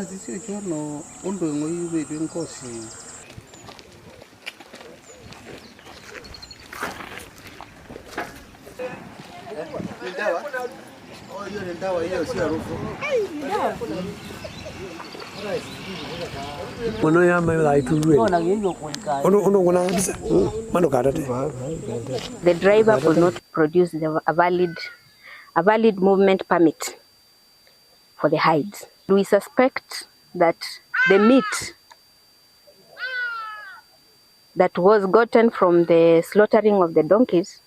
Sisi chono undu ngoi wewe ngosi. Ndawa. Oh, hiyo ni ndawa hiyo si harufu. Ono ya mai lai tuwe. Ono kuna kabisa. Mano karate. The driver could not produce a valid movement permit for the hides. We suspect that the meat that was gotten from the slaughtering of the donkeys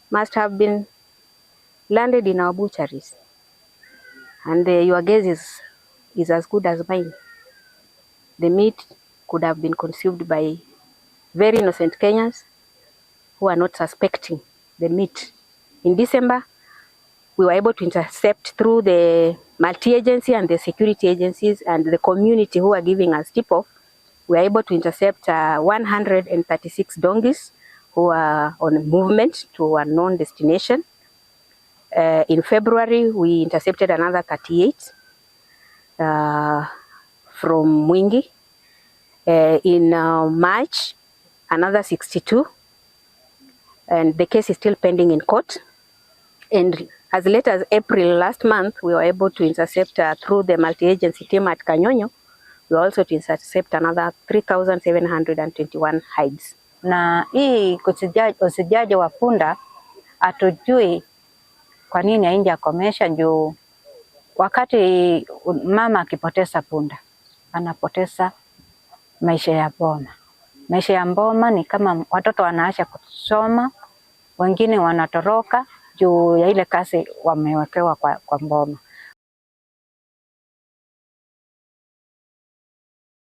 must have been landed in our butcheries. And your guess is as good as mine. The meat could have been consumed by very innocent Kenyans who are not suspecting the meat. In December, we were able to intercept through the multi-agency and the security agencies and the community who are giving us tip-off. We were able to intercept 136 donkeys who are on movement to a known destination. In February, we intercepted another 38 from Mwingi. In March, another 62. And the case is still pending in court. And as late as April last month, we were able to intercept through the multi-agency team at Kanyonyo. We were also to intercept another 3,721 hides. Na hii usijaji wa punda hatujui kwa nini hainjakomesha juu wakati mama akipoteza punda anapoteza maisha ya boma. Maisha ya boma ni kama watoto wanaacha kusoma, wengine wanatoroka juu ya ile kazi wamewekewa kwa boma.